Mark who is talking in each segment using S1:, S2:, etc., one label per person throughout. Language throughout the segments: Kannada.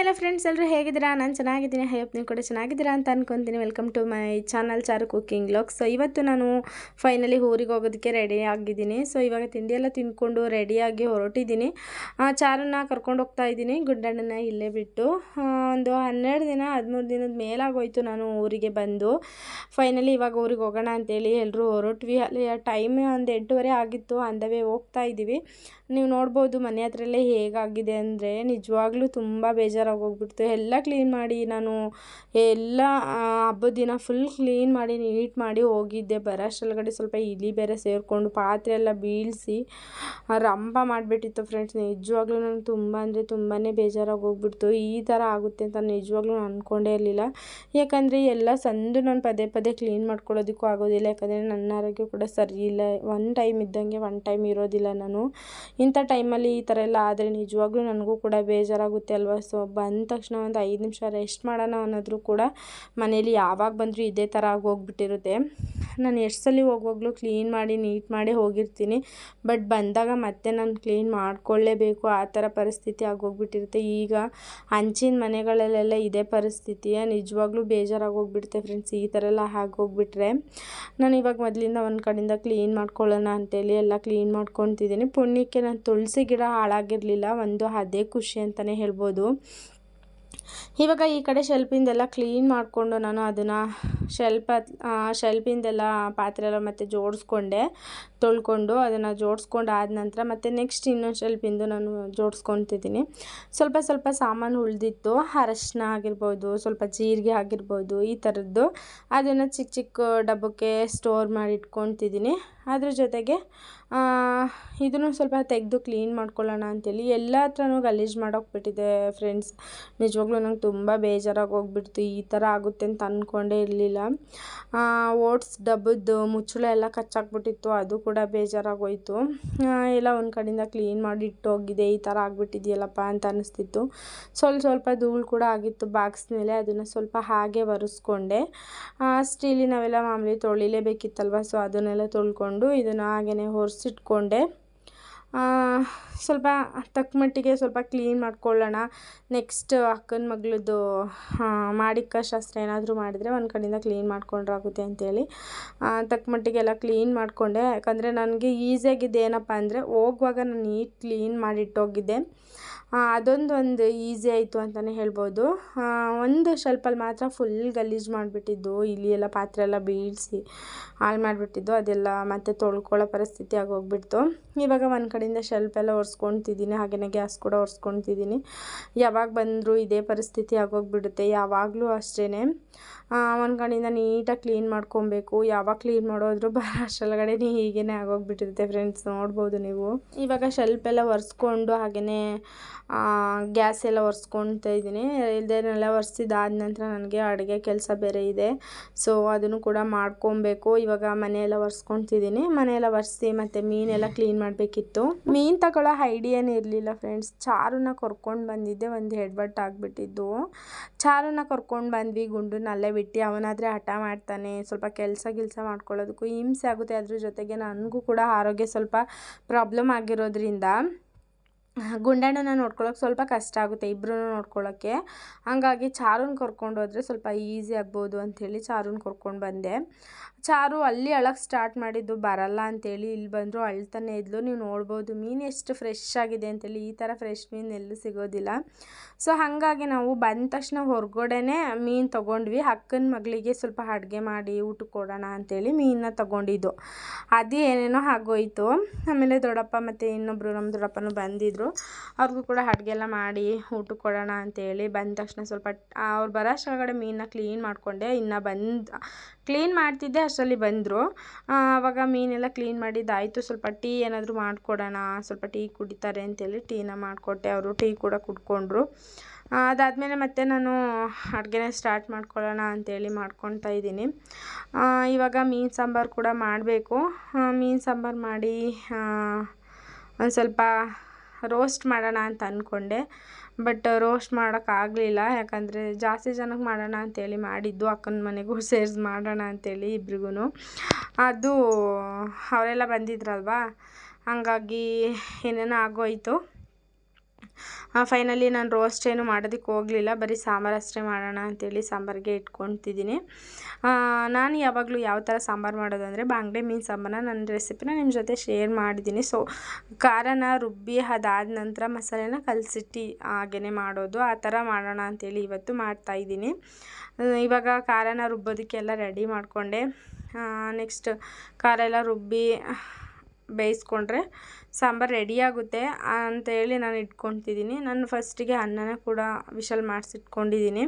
S1: ಹಲೋ ಫ್ರೆಂಡ್ಸ್, ಎಲ್ಲರೂ ಹೇಗಿದ್ದೀರಾ? ನಾನು ಚೆನ್ನಾಗಿದ್ದೀನಿ. ಹೋಪ್ ನೀವು ಕೂಡ ಚೆನ್ನಾಗಿದ್ದೀರಾ ಅಂತ ಅನ್ಕೊತೀನಿ. Welcome to my channel Charu cooking vlogs. So ಇವತ್ತು ನಾನು ಫೈನಲಿ ಊರಿಗೆ ಹೋಗೋದಕ್ಕೆ ರೆಡಿ ಆಗಿದ್ದೀನಿ. ಸೊ ಇವಾಗ ತಿಂಡಿ ಎಲ್ಲ ತಿಂದ್ಕೊಂಡು ರೆಡಿಯಾಗಿ ಹೊರಟಿದ್ದೀನಿ. ಚಾರನ್ನ ಕರ್ಕೊಂಡು ಹೋಗ್ತಾ ಇದ್ದೀನಿ, ಗುಡ್ಡಣ್ಣನ ಇಲ್ಲೇ ಬಿಟ್ಟು. ಒಂದು 12 ದಿನ 13 ದಿನದ ಮೇಲಾಗೋಯ್ತು ನಾನು ಊರಿಗೆ ಬಂದು. ಫೈನಲಿ ಇವಾಗ ಊರಿಗೆ ಹೋಗೋಣ ಅಂತೇಳಿ ಎಲ್ಲರೂ ಹೊರಟ್ವಿ. ಅಲ್ಲಿ ಟೈಮ್ ಒಂದು 8:30 ಆಗಿತ್ತು. ಅಂದವೇ ಹೋಗ್ತಾ ಇದ್ದೀವಿ. ನೀವು ನೋಡ್ಬೋದು ಮನೆ ಹತ್ರಲ್ಲೇ ಹೇಗಾಗಿದೆ ಅಂದರೆ ನಿಜವಾಗ್ಲೂ ತುಂಬ ಬೇಜಾರಾಗೋಗ್ಬಿಡ್ತು. ಎಲ್ಲ ಕ್ಲೀನ್ ಮಾಡಿ ನಾನು ಎಲ್ಲ ಹಬ್ಬದ ದಿನ ಫುಲ್ ಕ್ಲೀನ್ ಮಾಡಿ ನೀಟ್ ಮಾಡಿ ಹೋಗಿದ್ದೆ. ಬರೋಷ್ಟರೊಳಗಡೆ ಸ್ವಲ್ಪ ಇಲಿ ಬೇರೆ ಸೇರಿಕೊಂಡು ಪಾತ್ರೆ ಎಲ್ಲ ಬೀಳಿಸಿ ರಂಪ ಮಾಡಿಬಿಟ್ಟಿತ್ತು ಫ್ರೆಂಡ್ಸ್. ನಿಜವಾಗ್ಲೂ ನನಗೆ ತುಂಬ ಅಂದರೆ ತುಂಬಾ ಬೇಜಾರಾಗೋಗ್ಬಿಡ್ತು. ಈ ಥರ ಆಗುತ್ತೆ ಅಂತ ನಿಜವಾಗ್ಲೂ ನಾನು ಅಂದ್ಕೊಂಡೇ ಇರಲಿಲ್ಲ. ಯಾಕಂದರೆ ಎಲ್ಲ ಸಂದು ನಾನು ಪದೇ ಪದೇ ಕ್ಲೀನ್ ಮಾಡ್ಕೊಳ್ಳೋದಕ್ಕೂ ಆಗೋದಿಲ್ಲ. ಯಾಕಂದರೆ ನನ್ನ ಆರೋಗ್ಯ ಕೂಡ ಸರಿ ಇಲ್ಲ. ಒನ್ ಟೈಮ್ ಇದ್ದಂಗೆ ಒನ್ ಟೈಮ್ ಇರೋದಿಲ್ಲ ನಾನು. ಇಂಥ ಟೈಮಲ್ಲಿ ಈ ಥರ ಎಲ್ಲ ಆದರೆ ನಿಜವಾಗ್ಲೂ ನನಗೂ ಕೂಡ ಬೇಜಾರಾಗುತ್ತೆ ಅಲ್ವಾ. ಸೊ ಬಂದ ತಕ್ಷಣ ಒಂದು 5 ನಿಮಿಷ ರೆಸ್ಟ್ ಮಾಡೋಣ ಅನ್ನೋದ್ರೂ ಕೂಡ ಮನೇಲಿ ಯಾವಾಗ ಬಂದರೂ ಇದೇ ಥರ ಆಗೋಗ್ಬಿಟ್ಟಿರುತ್ತೆ. ನಾನು ಎಷ್ಟು ಸಲ ಹೋಗುವಾಗಲೂ ಕ್ಲೀನ್ ಮಾಡಿ ನೀಟ್ ಮಾಡಿ ಹೋಗಿರ್ತೀನಿ. ಬಟ್ ಬಂದಾಗ ಮತ್ತೆ ನಾನು ಕ್ಲೀನ್ ಮಾಡ್ಕೊಳ್ಳೇಬೇಕು, ಆ ಥರ ಪರಿಸ್ಥಿತಿ ಆಗೋಗ್ಬಿಟ್ಟಿರುತ್ತೆ. ಈಗ ಹಂಚಿನ ಮನೆಗಳಲ್ಲೆಲ್ಲ ಇದೇ ಪರಿಸ್ಥಿತಿಯ ನಿಜವಾಗ್ಲೂ ಬೇಜಾರಾಗೋಗ್ಬಿಡುತ್ತೆ ಫ್ರೆಂಡ್ಸ್. ಈ ಥರ ಎಲ್ಲ ಆಗೋಗ್ಬಿಟ್ರೆ ನಾನು ಇವಾಗ ಮೊದಲಿಂದ ಒಂದು ಕಡೆಯಿಂದ ಕ್ಲೀನ್ ಮಾಡ್ಕೊಳ್ಳೋಣ ಅಂತೇಳಿ ಎಲ್ಲ ಕ್ಲೀನ್ ಮಾಡ್ಕೊತಿದ್ದೀನಿ. ಪುಣ್ಯಕ್ಕೆ ನಾನು ತುಳಸಿ ಗಿಡ ಹಾಳಾಗಿರಲಿಲ್ಲ, ಒಂದು ಅದೇ ಖುಷಿ ಅಂತಲೇ ಹೇಳ್ಬೋದು. ಇವಾಗ ಈ ಕಡೆ ಶೆಲ್ಫಿಂದೆಲ್ಲ ಕ್ಲೀನ್ ಮಾಡಿಕೊಂಡು ನಾನು ಅದನ್ನು ಶೆಲ್ಫಿಂದೆಲ್ಲ ಪಾತ್ರೆ ಎಲ್ಲ ಮತ್ತು ಜೋಡಿಸ್ಕೊಂಡೆ, ತೊಳ್ಕೊಂಡು ಅದನ್ನು ಜೋಡಿಸ್ಕೊಂಡು ಆದ ನಂತರ ಮತ್ತು ನೆಕ್ಸ್ಟ್ ಇನ್ನೊಂದು ಶೆಲ್ಫಿಂದು ನಾನು ಜೋಡಿಸ್ಕೊತಿದ್ದೀನಿ. ಸ್ವಲ್ಪ ಸಾಮಾನು ಉಳಿದಿತ್ತು, ಅರಶಿನ ಆಗಿರ್ಬೋದು, ಸ್ವಲ್ಪ ಜೀರಿಗೆ ಆಗಿರ್ಬೋದು, ಈ ಥರದ್ದು ಅದನ್ನು ಚಿಕ್ಕ ಚಿಕ್ಕ ಡಬ್ಬಕ್ಕೆ ಸ್ಟೋರ್ ಮಾಡಿ ಇಟ್ಕೊತಿದ್ದೀನಿ. ಅದ್ರ ಜೊತೆಗೆ ಇದನ್ನು ಸ್ವಲ್ಪ ತೆಗೆದು ಕ್ಲೀನ್ ಮಾಡ್ಕೊಳ್ಳೋಣ ಅಂತೇಳಿ ಎಲ್ಲ ಹತ್ರನೂ ಗಲೀಜು ಮಾಡೋಕ್ಬಿಟ್ಟಿದೆ ಫ್ರೆಂಡ್ಸ್. ನಿಜವಾಗ್ಲೂ ನಂಗೆ ತುಂಬ ಬೇಜಾರಾಗಿ ಹೋಗ್ಬಿಡ್ತು. ಈ ಥರ ಆಗುತ್ತೆ ಅಂತ ಅಂದ್ಕೊಂಡೇ ಇರಲಿಲ್ಲ. ಓಟ್ಸ್ ಡಬ್ಬದ್ದು ಮುಚ್ಚಳ ಎಲ್ಲ ಕಚ್ಚಾಕ್ಬಿಟ್ಟಿತ್ತು, ಅದು ಕೂಡ ಬೇಜಾರಾಗೋಯಿತು. ಎಲ್ಲ ಒಂದು ಕಡೆಯಿಂದ ಕ್ಲೀನ್ ಮಾಡಿ ಇಟ್ಟೋಗಿದೆ. ಈ ಥರ ಆಗಿಬಿಟ್ಟಿದೆಯಲ್ಲಪ್ಪ ಅಂತ ಅನ್ನಿಸ್ತಿತ್ತು. ಸ್ವಲ್ಪ ಧೂಳು ಕೂಡ ಆಗಿತ್ತು ಬಾಕ್ಸ್ ಮೇಲೆ, ಅದನ್ನು ಸ್ವಲ್ಪ ಹಾಗೆ ಒರೆಸ್ಕೊಂಡೆ. ಸ್ಟೀಲಿನವೆಲ್ಲ ಮಾಮೂಲಿ ತೊಳಿಲೇಬೇಕಿತ್ತಲ್ವ. ಸೊ ಅದನ್ನೆಲ್ಲ ತೊಳ್ಕೊಂಡು ಇದನ್ನು ಹಾಗೆಯೇ ಒರೆಸಿಟ್ಕೊಂಡೆ. ಸ್ವಲ್ಪ ತಕ್ಕ ಮಟ್ಟಿಗೆ ಸ್ವಲ್ಪ ಕ್ಲೀನ್ ಮಾಡ್ಕೊಳ್ಳೋಣ. ನೆಕ್ಸ್ಟ್ ಅಕ್ಕನ ಮಗಳದ್ದು ಮಾಡಿಕ ಶಾಸ್ತ್ರ ಏನಾದರೂ ಮಾಡಿದರೆ ಒಂದು ಕಡೆಯಿಂದ ಕ್ಲೀನ್ ಮಾಡ್ಕೊಂಡ್ರಾಗುತ್ತೆ ಅಂತೇಳಿ ತಕ್ಕ ಮಟ್ಟಿಗೆಲ್ಲ ಕ್ಲೀನ್ ಮಾಡಿಕೊಂಡೆ. ಯಾಕಂದರೆ ನನಗೆ ಈಸಿಯಾಗಿದ್ದು ಏನಪ್ಪ ಅಂದರೆ ಹೋಗುವಾಗ ನಾನು ನೀಟ್ ಕ್ಲೀನ್ ಮಾಡಿಟ್ಟೋಗಿದ್ದೆ. ಅದೊಂದು ಈಸಿ ಆಯಿತು ಅಂತಲೇ ಹೇಳ್ಬೋದು. ಒಂದು ಶೆಲ್ಫಲ್ಲಿ ಮಾತ್ರ ಫುಲ್ ಗಲೀಜು ಮಾಡಿಬಿಟ್ಟಿದ್ದು, ಇಲ್ಲಿ ಎಲ್ಲ ಪಾತ್ರೆ ಎಲ್ಲ ಬೀಳಿಸಿ ಹಾಳು ಮಾಡಿಬಿಟ್ಟಿದ್ದು, ಅದೆಲ್ಲ ಮತ್ತೆ ತೊಳ್ಕೊಳ್ಳೋ ಪರಿಸ್ಥಿತಿ ಆಗೋಗ್ಬಿಡ್ತು. ಇವಾಗ ಒಂದು ಕಡೆಯಿಂದ ಶೆಲ್ಫ್ ಎಲ್ಲ ಒರೆಸ್ಕೊತಿದ್ದೀನಿ, ಹಾಗೆಯೇ ಗ್ಯಾಸ್ ಕೂಡ ಒರೆಸ್ಕೊತಿದ್ದೀನಿ. ಯಾವಾಗ ಬಂದರೂ ಇದೇ ಪರಿಸ್ಥಿತಿ ಆಗೋಗ್ಬಿಡುತ್ತೆ ಯಾವಾಗಲೂ ಅಷ್ಟೇ. ಒಂದು ಕಡೆಯಿಂದ ನೀಟಾಗಿ ಕ್ಲೀನ್ ಮಾಡ್ಕೊಬೇಕು. ಯಾವಾಗ ಕ್ಲೀನ್ ಮಾಡೋದ್ರು ಅಷ್ಟರೊಳಗಡೆ ಹೀಗೇ ಆಗೋಗ್ಬಿಟ್ಟಿರುತ್ತೆ ಫ್ರೆಂಡ್ಸ್, ನೋಡ್ಬೋದು ನೀವು. ಇವಾಗ ಶೆಲ್ಫ್ ಎಲ್ಲ ಒರೆಸ್ಕೊಂಡು ಹಾಗೆಯೇ ಗ್ಯಾಸ್ ಎಲ್ಲ ಒರೆಸ್ಕೊತಾ ಇದ್ದೀನಿ. ಇದನ್ನೆಲ್ಲ ಒರೆಸಿದಾದ ನಂತರ ನನಗೆ ಅಡುಗೆ ಕೆಲಸ ಬೇರೆ ಇದೆ. ಸೊ ಅದನ್ನು ಕೂಡ ಮಾಡ್ಕೊಬೇಕು. ಇವಾಗ ಮನೆಯೆಲ್ಲ ಒರೆಸ್ಕೊತಿದ್ದೀನಿ. ಮನೆಯೆಲ್ಲ ಒರೆಸಿ ಮತ್ತು ಮೀನೆಲ್ಲ ಕ್ಲೀನ್ ಮಾಡಬೇಕಿತ್ತು. ಮೀನು ತಗೊಳ್ಳೋ ಐಡಿಯಾನೇ ಇರಲಿಲ್ಲ ಫ್ರೆಂಡ್ಸ್. ಚಾರುನ ಕರ್ಕೊಂಡು ಬಂದಿದ್ದೆ, ಒಂದು ಎಡವಟ್ಟು ಆಗಿಬಿಟ್ಟಿದ್ದು. ಚಾರುನ ಕರ್ಕೊಂಡು ಬಂದ್ವಿ, ಗುಂಡನ್ನ ಅಲ್ಲೇ ಬಿಟ್ಟು ಅವನಾದರೆ ಹಠ ಮಾಡ್ತಾನೆ. ಸ್ವಲ್ಪ ಕೆಲಸ ಮಾಡ್ಕೊಳ್ಳೋದಕ್ಕೂ ಹಿಂಸೆ ಆಗುತ್ತೆ. ಅದ್ರ ಜೊತೆಗೆ ನನಗೂ ಕೂಡ ಆರೋಗ್ಯ ಸ್ವಲ್ಪ ಪ್ರಾಬ್ಲಮ್ ಆಗಿರೋದ್ರಿಂದ ಗುಂಡಣ್ಣನ ನೋಡ್ಕೊಳ್ಳೋಕೆ ಸ್ವಲ್ಪ ಕಷ್ಟ ಆಗುತ್ತೆ, ಇಬ್ಬರೂ ನೋಡ್ಕೊಳ್ಳೋಕ್ಕೆ. ಹಂಗಾಗಿ ಚಾರುನ ಕರ್ಕೊಂಡು ಹೋದರೆ ಸ್ವಲ್ಪ ಈಸಿ ಆಗ್ಬೋದು ಅಂಥೇಳಿ ಚಾರುನ ಕರ್ಕೊಂಡು ಬಂದೆ. ಚಾರು ಅಲ್ಲಿ ಅಳಕ್ಕೆ ಸ್ಟಾರ್ಟ್ ಮಾಡಿದ್ದು ಬರಲ್ಲ ಅಂಥೇಳಿ. ಇಲ್ಲಿ ಬಂದರೂ ಅಳ್ತಾನೆ ಇದ್ಲು. ನೀವು ನೋಡ್ಬೋದು ಮೀನು ಎಷ್ಟು ಫ್ರೆಶ್ ಆಗಿದೆ ಅಂತೇಳಿ. ಈ ಥರ ಫ್ರೆಶ್ ಮೀನು ಎಲ್ಲೂ ಸಿಗೋದಿಲ್ಲ. ಸೊ ಹಾಗಾಗಿ ನಾವು ಬಂದ ತಕ್ಷಣ ಹೊರಗಡೆನೇ ಮೀನು ತೊಗೊಂಡ್ವಿ. ಅಕ್ಕನ ಮಗಳಿಗೆ ಸ್ವಲ್ಪ ಅಡುಗೆ ಮಾಡಿ ಊಟಕ್ಕೆ ಕೊಡೋಣ ಅಂಥೇಳಿ ಮೀನನ್ನ ತೊಗೊಂಡಿದ್ದು. ಅದು ಏನೇನೋ ಆಗೋಯಿತು. ಆಮೇಲೆ ದೊಡ್ಡಪ್ಪ ಮತ್ತು ಇನ್ನೊಬ್ಬರು ನಮ್ಮ ದೊಡ್ಡಪ್ಪನೂ ಬಂದಿದ್ದರು. ಅವ್ರಿಗೂ ಕೂಡ ಅಡುಗೆ ಎಲ್ಲ ಮಾಡಿ ಊಟಕ್ಕೆ ಕೊಡೋಣ ಅಂಥೇಳಿ ಬಂದ ತಕ್ಷಣ ಸ್ವಲ್ಪ ಅವ್ರು ಬರೋ ಅಷ್ಟರೊಳಗಡೆ ಮೀನನ್ನ ಕ್ಲೀನ್ ಮಾಡಿಕೊಂಡೆ. ಇನ್ನು ಕ್ಲೀನ್ ಮಾಡ್ತಿದ್ದೆ ಅಷ್ಟರಲ್ಲಿ ಬಂದರು. ಆವಾಗ ಮೀನೆಲ್ಲ ಕ್ಲೀನ್ ಮಾಡಿದ್ದಾಯಿತು. ಸ್ವಲ್ಪ ಟೀ ಏನಾದರೂ ಮಾಡಿಕೊಡೋಣ, ಸ್ವಲ್ಪ ಟೀ ಕುಡಿತಾರೆ ಅಂತೇಳಿ ಟೀನ ಮಾಡಿಕೊಟ್ಟೆ. ಅವರು ಟೀ ಕೂಡ ಕುಡ್ಕೊಂಡ್ರು. ಅದಾದಮೇಲೆ ಮತ್ತೆ ನಾನು ಅಡುಗೆನ ಸ್ಟಾರ್ಟ್ ಮಾಡ್ಕೊಳ್ಳೋಣ ಅಂಥೇಳಿ ಮಾಡ್ಕೊತಾ ಇದ್ದೀನಿ. ಇವಾಗ ಮೀನು ಸಾಂಬಾರು ಕೂಡ ಮಾಡಬೇಕು. ಮೀನು ಸಾಂಬಾರು ಮಾಡಿ ಒಂದು ಸ್ವಲ್ಪ ರೋಸ್ಟ್ ಮಾಡೋಣ ಅಂತ ಅಂದ್ಕೊಂಡೆ. ಬಟ್ ರೋಸ್ಟ್ ಮಾಡೋಕ್ಕಾಗಲಿಲ್ಲ. ಯಾಕಂದರೆ ಜಾಸ್ತಿ ಜನಕ್ಕೆ ಮಾಡೋಣ ಅಂಥೇಳಿ ಮಾಡಿದ್ದು, ಅಕ್ಕನ ಮನೆಗೂ ಸೇರಿಸಿ ಮಾಡೋಣ ಅಂಥೇಳಿ ಇಬ್ರಿಗೂ. ಅದು ಅವರೆಲ್ಲ ಬಂದಿದ್ರಲ್ವ, ಹಾಗಾಗಿ ಏನೇನೋ ಆಗೋಯಿತು. ಫೈನಲಿ ನಾನು ರೋಸ್ಟ್ ಏನು ಮಾಡೋದಕ್ಕೆ ಹೋಗಲಿಲ್ಲ, ಬರೀ ಸಾಂಬಾರು ಅಷ್ಟೇ ಮಾಡೋಣ ಅಂತೇಳಿ ಸಾಂಬಾರಿಗೆ ಇಟ್ಕೊತಿದ್ದೀನಿ. ನಾನು ಯಾವಾಗಲೂ ಯಾವ ಥರ ಸಾಂಬಾರು ಮಾಡೋದು ಅಂದರೆ ಬಾಂಗ್ಡೆ ಮೀನು ಸಾಂಬಾರನ್ನ ನನ್ನ ರೆಸಿಪಿನ ನಿಮ್ಮ ಜೊತೆ ಶೇರ್ ಮಾಡಿದ್ದೀನಿ. ಸೊ ಖಾರನ ರುಬ್ಬಿ ಅದಾದ ನಂತರ ಮಸಾಲೆನ ಕಲಸಿಟ್ಟು ಹಾಗೇ ಮಾಡೋದು, ಆ ಥರ ಮಾಡೋಣ ಅಂತೇಳಿ ಇವತ್ತು ಮಾಡ್ತಾಯಿದ್ದೀನಿ. ಇವಾಗ ಖಾರನ ರುಬ್ಬೋದಕ್ಕೆಲ್ಲ ರೆಡಿ ಮಾಡಿಕೊಂಡೆ. ನೆಕ್ಸ್ಟ್ ಖಾರ ಎಲ್ಲ ರುಬ್ಬಿ ಬೇಯಿಸ್ಕೊಂಡ್ರೆ ಸಾಂಬಾರು ರೆಡಿಯಾಗುತ್ತೆ ಅಂತೇಳಿ ನಾನು ಇಟ್ಕೊತಿದ್ದೀನಿ. ನಾನು ಫಸ್ಟಿಗೆ ಅನ್ನನ ಕೂಡ ವಿಶಲ್ ಮಾಡಿಸಿಟ್ಕೊಂಡಿದ್ದೀನಿ.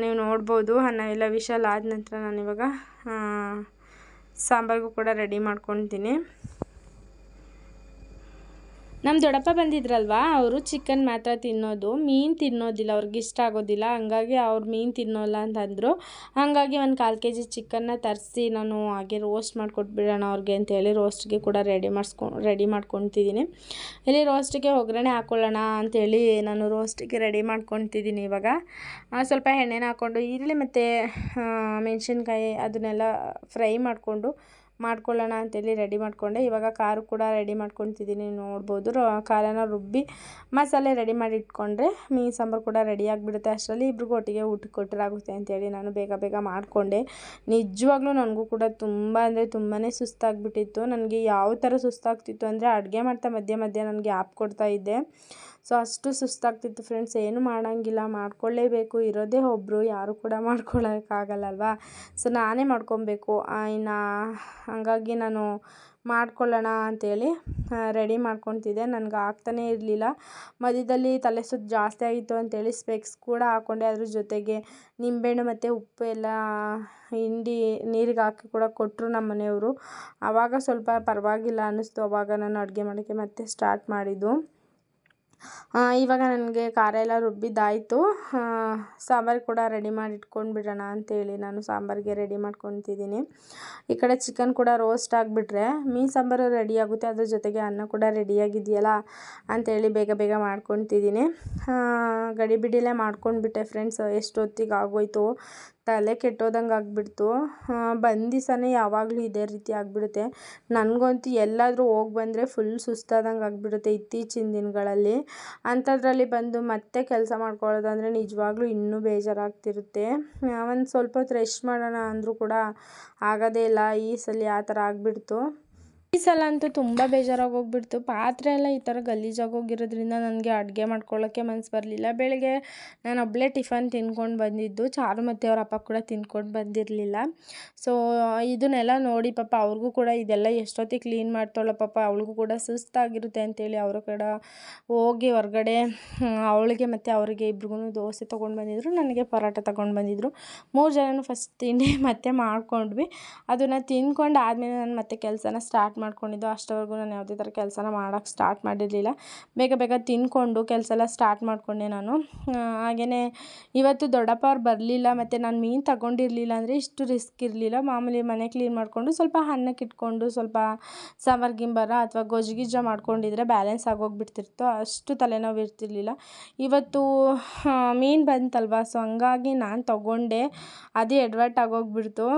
S1: ನೀವು ನೋಡ್ಬೋದು ಅನ್ನ ಎಲ್ಲ ವಿಶಲ್ ಆದ ನಂತರ ನಾನಿವಾಗ ಸಾಂಬಾರಿಗೂ ಕೂಡ ರೆಡಿ ಮಾಡ್ಕೊತೀನಿ. ನಮ್ಮ ದೊಡ್ಡಪ್ಪ ಬಂದಿದ್ರಲ್ವ, ಅವರು ಚಿಕನ್ ಮಾತ್ರ ತಿನ್ನೋದು, ಮೀನು ತಿನ್ನೋದಿಲ್ಲ, ಅವ್ರಿಗೆ ಇಷ್ಟ ಆಗೋದಿಲ್ಲ. ಹಂಗಾಗಿ ಅವ್ರು ಮೀನು ತಿನ್ನೋಲ್ಲ ಅಂತಂದರು. ಹಾಗಾಗಿ ಒಂದು 1/4 kg ಚಿಕನ್ನ ತರಿಸಿ ನಾನು ಹಾಗೆ ರೋಸ್ಟ್ ಮಾಡಿಕೊಟ್ಬಿಡೋಣ ಅವ್ರಿಗೆ ಅಂತೇಳಿ ರೋಸ್ಟ್ಗೆ ಕೂಡ ರೆಡಿ ಮಾಡ್ಕೊತಿದ್ದೀನಿ. ಇಲ್ಲಿ ರೋಸ್ಟಿಗೆ ಒಗ್ಗರಣೆ ಹಾಕ್ಕೊಳ್ಳೋಣ ಅಂಥೇಳಿ ನಾನು ರೋಸ್ಟಿಗೆ ರೆಡಿ ಮಾಡ್ಕೊತಿದ್ದೀನಿ. ಇವಾಗ ಸ್ವಲ್ಪ ಎಣ್ಣೆನ ಹಾಕ್ಕೊಂಡು ಈರುಳ್ಳಿ ಮತ್ತು ಮೆಣಸಿನ್ಕಾಯಿ ಅದನ್ನೆಲ್ಲ ಫ್ರೈ ಮಾಡ್ಕೊಳ್ಳೋಣ ಅಂತೇಳಿ ರೆಡಿ ಮಾಡಿಕೊಂಡೆ. ಇವಾಗ ಖಾರ ಕೂಡ ರೆಡಿ ಮಾಡ್ಕೊತಿದ್ದೀನಿ. ನೋಡ್ಬೋದು ಖಾರನ ರುಬ್ಬಿ ಮಸಾಲೆ ರೆಡಿ ಮಾಡಿ ಇಟ್ಕೊಂಡ್ರೆ ಮೀನು ಸಾಂಬಾರು ಕೂಡ ರೆಡಿ ಆಗಿಬಿಡುತ್ತೆ. ಅಷ್ಟರಲ್ಲಿ ಇಬ್ರಿಗೂ ಒಟ್ಟಿಗೆ ಊಟಕ್ಕೆ ಕೊಟ್ಟರಾಗುತ್ತೆ ಅಂತೇಳಿ ನಾನು ಬೇಗ ಮಾಡಿಕೊಂಡೆ. ನಿಜವಾಗ್ಲೂ ನನಗೂ ಕೂಡ ತುಂಬ ಅಂದರೆ ತುಂಬಾ ಸುಸ್ತಾಗಿಬಿಟ್ಟಿತ್ತು. ನನಗೆ ಯಾವ ಥರ ಸುಸ್ತಾಗ್ತಿತ್ತು ಅಂದರೆ ಅಡುಗೆ ಮಾಡ್ತಾ ಮಧ್ಯೆ ನನಗೆ ಆ್ಯಪ್ ಕೊಡ್ತಾಯಿದ್ದೆ. ಸೊ ಅಷ್ಟು ಸುಸ್ತಾಗ್ತಿತ್ತು ಫ್ರೆಂಡ್ಸ್. ಏನು ಮಾಡೋಂಗಿಲ್ಲ, ಮಾಡ್ಕೊಳ್ಳೇಬೇಕು, ಇರೋದೇ ಒಬ್ಬರು, ಯಾರು ಕೂಡ ಮಾಡ್ಕೊಳ್ಳೋಕ್ಕಾಗಲ್ಲಲ್ವ. ಸೊ ನಾನೇ ಮಾಡ್ಕೊಬೇಕು. ಇನ್ನು ಹಾಗಾಗಿ ನಾನು ಮಾಡ್ಕೊಳ್ಳೋಣ ಅಂಥೇಳಿ ರೆಡಿ ಮಾಡ್ಕೊತಿದ್ದೆ. ನನಗೆ ಆಗ್ತಾನೇ ಇರಲಿಲ್ಲ. ಮಧ್ಯದಲ್ಲಿ ತಲೆ ಸುತ್ತು ಜಾಸ್ತಿ ಆಗಿತ್ತು ಅಂಥೇಳಿ ಸ್ಪೆಕ್ಸ್ ಕೂಡ ಹಾಕ್ಕೊಂಡೆ. ಅದ್ರ ಜೊತೆಗೆ ನಿಂಬೆಹಣ್ಣು ಮತ್ತು ಉಪ್ಪು ಎಲ್ಲ ಹಿಂಡಿ ನೀರಿಗೆ ಹಾಕಿ ಕೂಡ ಕೊಟ್ಟರು ನಮ್ಮ ಮನೆಯವರು. ಆವಾಗ ಸ್ವಲ್ಪ ಪರವಾಗಿಲ್ಲ ಅನ್ನಿಸ್ತು. ಆವಾಗ ನಾನು ಅಡುಗೆ ಮಾಡೋಕ್ಕೆ ಮತ್ತೆ ಸ್ಟಾರ್ಟ್ ಮಾಡಿದ್ದು. ಇವಾಗ ನನಗೆ ಖಾರ ಎಲ್ಲ ರುಬ್ಬಿದ್ದಾಯಿತು. ಸಾಂಬಾರು ಕೂಡ ರೆಡಿ ಮಾಡಿ ಇಟ್ಕೊಂಡ್ಬಿಡೋಣ ಅಂತೇಳಿ ನಾನು ಸಾಂಬಾರಿಗೆ ರೆಡಿ ಮಾಡ್ಕೊತಿದ್ದೀನಿ. ಈ ಕಡೆ ಚಿಕನ್ ಕೂಡ ರೋಸ್ಟ್ ಆಗಿಬಿಟ್ರೆ ಮೀನು ಸಾಂಬಾರು ರೆಡಿ ಆಗುತ್ತೆ. ಅದ್ರ ಜೊತೆಗೆ ಅನ್ನ ಕೂಡ ರೆಡಿಯಾಗಿದೆಯಲ್ಲ ಅಂಥೇಳಿ ಬೇಗ ಮಾಡ್ಕೊತಿದ್ದೀನಿ. ಗಡಿಬಿಡಿಲೇ ಮಾಡ್ಕೊಂಡ್ಬಿಟ್ಟೆ ಫ್ರೆಂಡ್ಸ್. ಎಷ್ಟೊತ್ತಿಗೆ ಆಗೋಯ್ತು, ತಲೆ ಕೆಟ್ಟೋದಂಗೆ ಆಗಿಬಿಡ್ತು. ಬಂದ ದಿವಸನೇ ಯಾವಾಗಲೂ ಇದೇ ರೀತಿ ಆಗಿಬಿಡುತ್ತೆ. ನನಗಂತೂ ಎಲ್ಲಾದರೂ ಹೋಗಿ ಬಂದರೆ ಫುಲ್ ಸುಸ್ತಾದಂಗೆ ಆಗಿಬಿಡುತ್ತೆ ಇತ್ತೀಚಿನ ದಿನಗಳಲ್ಲಿ. ಅಂಥದ್ರಲ್ಲಿ ಬಂದು ಮತ್ತೆ ಕೆಲಸ ಮಾಡ್ಕೊಳ್ಳೋದು ಅಂದರೆ ನಿಜವಾಗ್ಲೂ ಇನ್ನೂ ಬೇಜಾರಾಗ್ತಿರುತ್ತೆ. ಒಂದು ಸ್ವಲ್ಪ ಹೊತ್ತು ರೆಸ್ಟ್ ಮಾಡೋಣ ಅಂದರೂ ಕೂಡ ಆಗೋದೇ ಇಲ್ಲ. ಈ ಸಲ ಆ ಥರ ಆಗಿಬಿಡ್ತು. ಈ ಸಲ ಅಂತೂ ತುಂಬ ಬೇಜಾರಾಗಿ ಹೋಗ್ಬಿಡ್ತು. ಪಾತ್ರೆ ಎಲ್ಲ ಈ ಥರ ಗಲೀಜಾಗೋಗಿರೋದ್ರಿಂದ ನನಗೆ ಅಡುಗೆ ಮಾಡ್ಕೊಳ್ಳೋಕ್ಕೆ ಮನಸ್ಸು ಬರಲಿಲ್ಲ. ಬೆಳಗ್ಗೆ ನಾನು ಒಬ್ಬಳೇ ಟಿಫನ್ ತಿನ್ಕೊಂಡು ಬಂದಿದ್ದು. ಚಾರು ಮತ್ತು ಅವ್ರ ಅಪ್ಪ ಕೂಡ ತಿನ್ಕೊಂಡು ಬಂದಿರಲಿಲ್ಲ. ಸೊ ಇದನ್ನೆಲ್ಲ ನೋಡಿ ಪಾಪ ಅವ್ರಿಗೂ ಕೂಡ ಇದೆಲ್ಲ ಎಷ್ಟೊತ್ತಿಗೆ ಕ್ಲೀನ್ ಮಾಡ್ತಾಳೋ ಪಾಪ ಅವಳಿಗೂ ಕೂಡ ಸುಸ್ತಾಗಿರುತ್ತೆ ಅಂತೇಳಿ ಅವರು ಕೂಡ ಹೋಗಿ ಹೊರಗಡೆ ಅವಳಿಗೆ ಮತ್ತು ಅವರಿಗೆ ಇಬ್ರಿಗೂ ದೋಸೆ ತೊಗೊಂಡು ಬಂದಿದ್ದರು, ನನಗೆ ಪರೋಟ ತೊಗೊಂಡು ಬಂದಿದ್ದರು. 3 ಜನನೂ ಫಸ್ಟ್ ತಿಂಡಿ ಮತ್ತೆ ಮಾಡ್ಕೊಂಡ್ವಿ. ಅದನ್ನು ತಿಂದ್ಕೊಂಡು ಆದಮೇಲೆ ನಾನು ಮತ್ತೆ ಕೆಲಸನ ಸ್ಟಾರ್ಟ್ ಮಾಡ್ಕೊಂಡಿದ್ದು. ಅಷ್ಟವರೆಗೂ ನಾನು ಯಾವುದೇ ಥರ ಕೆಲಸನ ಮಾಡೋಕ್ಕೆ ಸ್ಟಾರ್ಟ್ ಮಾಡಿರಲಿಲ್ಲ. ಬೇಗ ತಿಂದ್ಕೊಂಡು ಕೆಲಸ ಎಲ್ಲ ಸ್ಟಾರ್ಟ್ ಮಾಡಿಕೊಂಡೆ ನಾನು. ಹಾಗೆಯೇ ಇವತ್ತು ದೊಡ್ಡಪ್ಪ ಅವ್ರು ಬರಲಿಲ್ಲ ಮತ್ತು ನಾನು ಮೀನು ತಗೊಂಡಿರಲಿಲ್ಲ ಅಂದರೆ ಇಷ್ಟು ರಿಸ್ಕ್ ಇರಲಿಲ್ಲ. ಮಾಮೂಲಿ ಮನೆ ಕ್ಲೀನ್ ಮಾಡಿಕೊಂಡು ಸ್ವಲ್ಪ ಅನ್ನಕ್ಕೆ ಇಟ್ಕೊಂಡು ಸ್ವಲ್ಪ ಸಾಂಬಾರು ಗಿಂಬಾರ ಅಥವಾ ಗೊಜ್ಜು ಮಾಡ್ಕೊಂಡಿದ್ರೆ ಬ್ಯಾಲೆನ್ಸ್ ಆಗೋಗ್ಬಿಡ್ತಿತ್ತು. ಅಷ್ಟು ತಲೆನೋವು ಇರ್ತಿರ್ಲಿಲ್ಲ. ಇವತ್ತು ಮೀನು ಬಂತಲ್ವ, ಸೊ ಹಂಗಾಗಿ ನಾನು ತೊಗೊಂಡೆ. ಅದೇ ಎಡವಟ್ಟು ಆಗೋಗ್ಬಿಡ್ತು.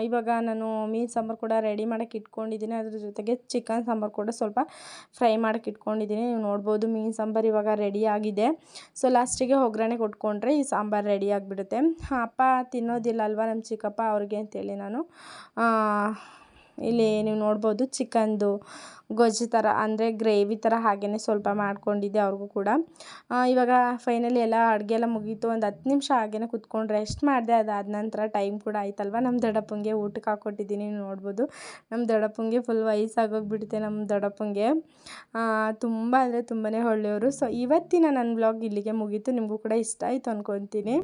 S1: ಇವಾಗ ನಾನು ಮೀನು ಸಾಂಬಾರು ಕೂಡ ರೆಡಿ ಮಾಡೋಕ್ಕೆ ಇಟ್ಕೊಂಡಿದ್ದೀನಿ. ಅದ್ರ ಜೊತೆಗೆ ಚಿಕನ್ ಸಾಂಬಾರು ಕೂಡ ಸ್ವಲ್ಪ ಫ್ರೈ ಮಾಡೋಕ್ಕೆ ಇಟ್ಕೊಂಡಿದ್ದೀನಿ. ನೀವು ನೋಡ್ಬೋದು ಮೀನು ಸಾಂಬಾರು ಇವಾಗ ರೆಡಿ ಆಗಿದೆ. ಸೊ ಲಾಸ್ಟಿಗೆ ಒಗ್ಗರಣೆ ಕೊಟ್ಕೊಂಡ್ರೆ ಈ ಸಾಂಬಾರು ರೆಡಿ ಆಗಿಬಿಡುತ್ತೆ. ಅಪ್ಪ ತಿನ್ನೋದಿಲ್ಲ ಅಲ್ವಾ ನಮ್ಮ ಚಿಕ್ಕಪ್ಪ, ಅವ್ರಿಗೆ ಅಂತೇಳಿ ನಾನು ಇಲ್ಲಿ ನೀವು ನೋಡ್ಬೋದು ಚಿಕನ್ದು ಗೊಜ್ಜು ಥರ ಅಂದರೆ ಗ್ರೇವಿ ಥರ ಹಾಗೆಯೇ ಸ್ವಲ್ಪ ಮಾಡ್ಕೊಂಡಿದ್ದೆ ಅವ್ರಿಗೂ ಕೂಡ. ಇವಾಗ ಫೈನಲಿ ಎಲ್ಲ ಅಡುಗೆ ಎಲ್ಲ ಮುಗೀತು. ಒಂದು 10 ನಿಮಿಷ ಹಾಗೆಯೇ ಕೂತ್ಕೊಂಡು ರೆಸ್ಟ್ ಮಾಡಿದೆ. ಅದಾದ ನಂತರ ಟೈಮ್ ಕೂಡ ಆಯ್ತಲ್ವ, ನಮ್ಮ ದೊಡ್ಡಪ್ಪಂಗೆ ಊಟಕ್ಕೆ ಹಾಕ್ಕೊಟ್ಟಿದ್ದೀನಿ. ನೋಡ್ಬೋದು ನಮ್ಮ ದೊಡ್ಡಪ್ಪಂಗೆ ಫುಲ್ ವಯಸ್ಸಾಗೋಗ್ಬಿಡುತ್ತೆ. ನಮ್ಮ ದೊಡ್ಡಪ್ಪಂಗೆ ತುಂಬ ಅಂದರೆ ತುಂಬಾ ಒಳ್ಳೆಯವರು. ಸೊ ಇವತ್ತಿನ ನನ್ನ ವ್ಲಾಗ್ ಇಲ್ಲಿಗೆ ಮುಗೀತು. ನಿಮಗೂ ಕೂಡ ಇಷ್ಟ ಆಯಿತು ಅಂದ್ಕೊತೀನಿ.